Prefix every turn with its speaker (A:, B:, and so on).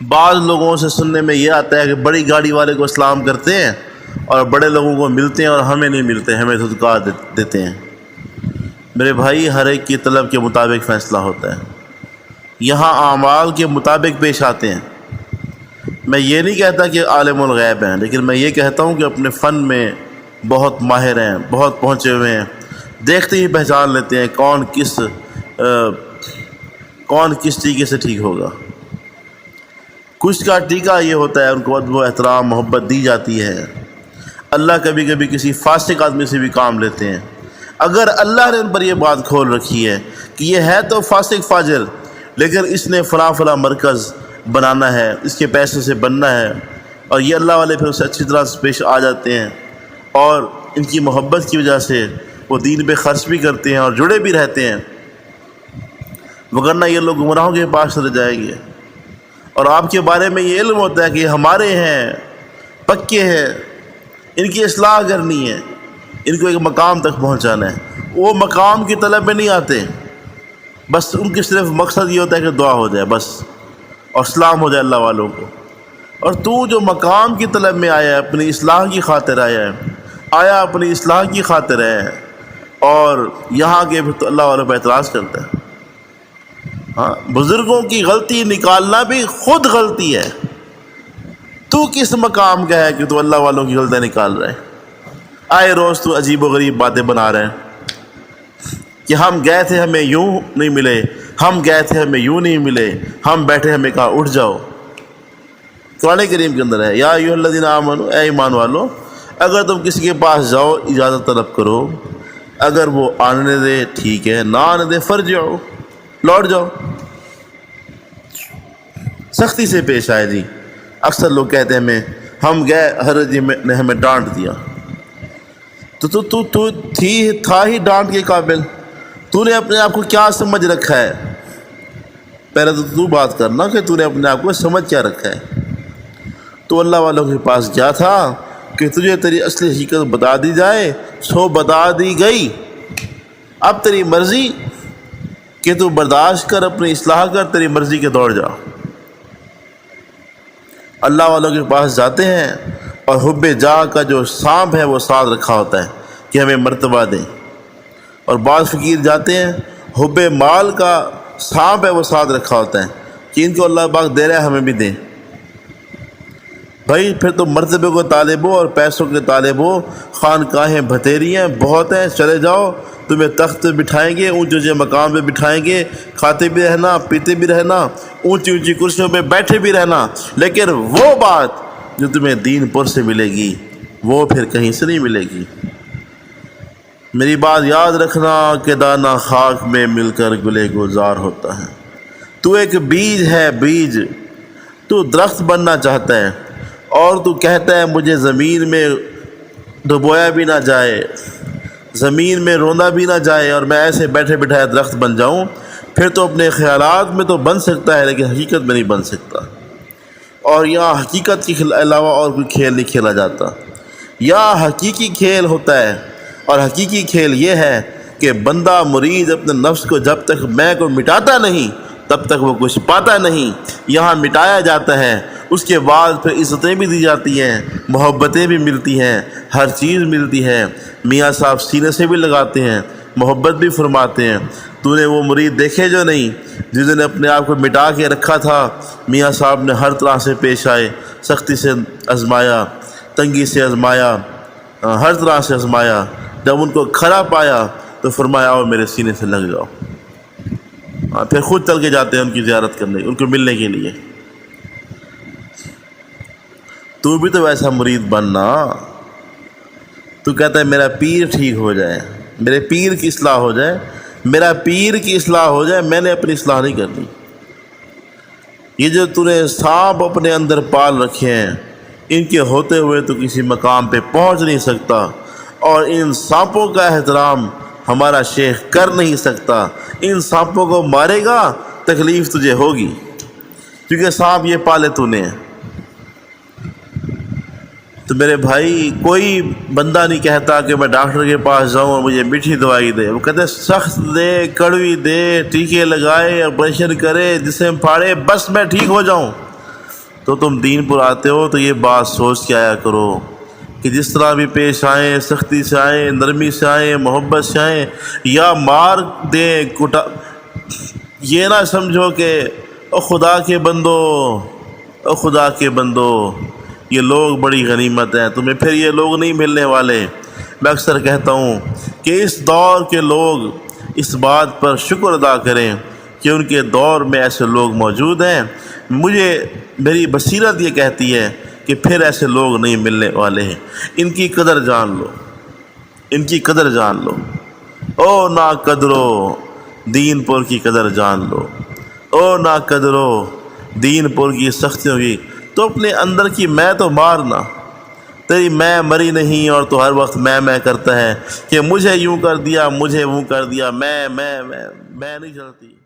A: بعض لوگوں سے سننے میں یہ آتا ہے کہ بڑی گاڑی والے کو سلام کرتے ہیں اور بڑے لوگوں کو ملتے ہیں اور ہمیں نہیں ملتے، ہمیں دھتکار دیتے ہیں۔ میرے بھائی، ہر ایک کی طلب کے مطابق فیصلہ ہوتا ہے، یہاں اعمال کے مطابق پیش آتے ہیں۔ میں یہ نہیں کہتا کہ عالم الغیب ہیں، لیکن میں یہ کہتا ہوں کہ اپنے فن میں بہت ماہر ہیں، بہت پہنچے ہوئے ہیں، دیکھتے ہی پہچان لیتے ہیں کون کس طریقے سے ٹھیک ہوگا۔ کچھ کا ٹیکہ یہ ہوتا ہے، ان کو ادب و احترام محبت دی جاتی ہے۔ اللہ کبھی کبھی کسی فاسق آدمی سے بھی کام لیتے ہیں۔ اگر اللہ نے ان پر یہ بات کھول رکھی ہے کہ یہ ہے تو فاسق فاجر، لیکن اس نے فلاں فلاں مرکز بنانا ہے، اس کے پیسے سے بننا ہے، اور یہ اللہ والے پھر اسے اچھی طرح سے پیش آ جاتے ہیں، اور ان کی محبت کی وجہ سے وہ دین پہ خرچ بھی کرتے ہیں اور جڑے بھی رہتے ہیں، وگرنہ یہ لوگ گمراہوں کے پاس چلے جائیں گے۔ اور آپ کے بارے میں یہ علم ہوتا ہے کہ یہ ہمارے ہیں، پکے ہیں، ان کی اصلاح کرنی ہے، ان کو ایک مقام تک پہنچانا ہے۔ وہ مقام کی طلب میں نہیں آتے، بس ان کی صرف مقصد یہ ہوتا ہے کہ دعا ہو جائے بس، اور سلام ہو جائے اللہ والوں کو۔ اور تو جو مقام کی طلب میں آیا ہے، اپنی اصلاح کی خاطر آیا اپنی اصلاح کی خاطر ہے، اور یہاں کے پھر تو اللہ والوں پہ اعتراض کرتا ہے۔ ہاں، بزرگوں کی غلطی نکالنا بھی خود غلطی ہے۔ تو کس مقام کا ہے کہ تو اللہ والوں کی غلطیاں نکال رہا ہے؟ آئے روز تو عجیب و غریب باتیں بنا رہے ہیں کہ ہم گئے تھے ہمیں یوں نہیں ملے، ہم گئے تھے ہمیں یوں نہیں ملے، ہم بیٹھے ہمیں کہا اٹھ جاؤ۔ قرآن کریم کے اندر ہے، یا ایھا الذین آمنوا، اے ایمان والو، اگر تم کسی کے پاس جاؤ اجازت طلب کرو، اگر وہ آنے دے ٹھیک ہے، نہ آنے دے فرجعوا، لوٹ جاؤ۔ سختی سے پیش آئے جی۔ اکثر لوگ کہتے ہیں ہم گئے، حضرت جی نے ہمیں ڈانٹ دیا۔ تو تھا ہی ڈانٹ کے قابل؟ تو نے اپنے آپ کو کیا سمجھ رکھا ہے؟ پہلے تو بات کرنا کہ تو نے اپنے آپ کو سمجھ کیا رکھا ہے۔ تو اللہ والوں کے پاس گیا تھا کہ تجھے تیری اصلی حقیقت بتا دی جائے، سو بتا دی گئی، اب تیری مرضی کہ تو برداشت کر، اپنی اصلاح کر، تیری مرضی کے دوڑ جا۔ اللہ والوں کے پاس جاتے ہیں اور حب جاہ کا جو سانپ ہے وہ ساتھ رکھا ہوتا ہے کہ ہمیں مرتبہ دیں، اور بعض فقیر جاتے ہیں حب مال کا سانپ ہے وہ ساتھ رکھا ہوتا ہے کہ ان کو اللہ پاک دے رہا ہے ہمیں بھی دیں۔ بھائی پھر تو مرتبے کو طالب ہو اور پیسوں کے طالب ہو، خانقاہیں بھتیریاں بہت ہیں، چلے جاؤ، تمہیں تخت پہ بٹھائیں گے، اونچے اونچے مقام پہ بٹھائیں گے، کھاتے بھی رہنا، پیتے بھی رہنا، اونچی اونچی کرسیوں پہ بیٹھے بھی رہنا، لیکن وہ بات جو تمہیں دین پر سے ملے گی وہ پھر کہیں سے نہیں ملے گی۔ میری بات یاد رکھنا کہ دانہ خاک میں مل کر گلے گلزار ہوتا ہے۔ تو ایک بیج ہے، بیج، تو درخت بننا چاہتا ہے، اور تو کہتا ہے مجھے زمین میں ڈبویا بھی نہ جائے، زمین میں روندا بھی نہ جائے، اور میں ایسے بیٹھے بٹھائے درخت بن جاؤں۔ پھر تو اپنے خیالات میں تو بن سکتا ہے لیکن حقیقت میں نہیں بن سکتا، اور یہاں حقیقت کے علاوہ اور کوئی کھیل نہیں کھیلا جاتا۔ یہاں حقیقی کھیل ہوتا ہے، اور حقیقی کھیل یہ ہے کہ بندہ مرید اپنے نفس کو جب تک میں کو مٹاتا نہیں تب تک وہ کچھ پاتا نہیں۔ یہاں مٹایا جاتا ہے، اس کے بعد پھر عزتیں بھی دی جاتی ہیں، محبتیں بھی ملتی ہیں، ہر چیز ملتی ہے۔ میاں صاحب سینے سے بھی لگاتے ہیں، محبت بھی فرماتے ہیں۔ تو نے وہ مرید دیکھے جو نہیں، جس نے اپنے آپ کو مٹا کے رکھا تھا، میاں صاحب نے ہر طرح سے پیش آئے، سختی سے آزمایا، تنگی سے آزمایا، ہر طرح سے آزمایا۔ جب ان کو کھڑا پایا تو فرمایا آؤ میرے سینے سے لگ جاؤ۔ پھر خود چل کے جاتے ہیں ان کی زیارت کرنے، ان کو ملنے کے لیے۔ تو بھی تو ویسا مرید بننا۔ تو کہتا ہے میرا پیر ٹھیک ہو جائے، میرے پیر کی اصلاح ہو جائے، میرا پیر کی اصلاح ہو جائے، میں نے اپنی اصلاح نہیں کرنی۔ یہ جو تو نے سانپ اپنے اندر پال رکھے ہیں، ان کے ہوتے ہوئے تو کسی مقام پہ پہنچ نہیں سکتا، اور ان سانپوں کا احترام ہمارا شیخ کر نہیں سکتا۔ ان سانپوں کو مارے گا تکلیف تجھے ہوگی، کیونکہ سانپ یہ پالے تو نے۔ تو میرے بھائی کوئی بندہ نہیں کہتا کہ میں ڈاکٹر کے پاس جاؤں اور مجھے میٹھی دوائی دے، وہ کہتے سخت دے، کڑوی دے، ٹیکے لگائے، آپریشن کرے، جسم پھاڑے، بس میں ٹھیک ہو جاؤں۔ تو تم دین پر آتے ہو تو یہ بات سوچ کے آیا کرو کہ جس طرح بھی پیش آئیں، سختی سے آئیں، نرمی سے آئیں، محبت سے آئیں یا مار دیں یہ نہ سمجھو کہ او خدا کے بندو، او خدا کے بندو یہ لوگ بڑی غنیمت ہیں، تمہیں پھر یہ لوگ نہیں ملنے والے۔ میں اکثر کہتا ہوں کہ اس دور کے لوگ اس بات پر شکر ادا کریں کہ ان کے دور میں ایسے لوگ موجود ہیں۔ میری بصیرت یہ کہتی ہے کہ پھر ایسے لوگ نہیں ملنے والے ہیں۔ ان کی قدر جان لو، ان کی قدر جان لو۔ او نا قدرو دین پور کی قدر جان لو، او نا قدرو دین پور کی سختیوں کی تو اپنے اندر کی میں تو مارنا، تیری میں مری نہیں اور تو ہر وقت میں کرتا ہے کہ مجھے یوں کر دیا، مجھے وہ کر دیا، میں نہیں چلتی۔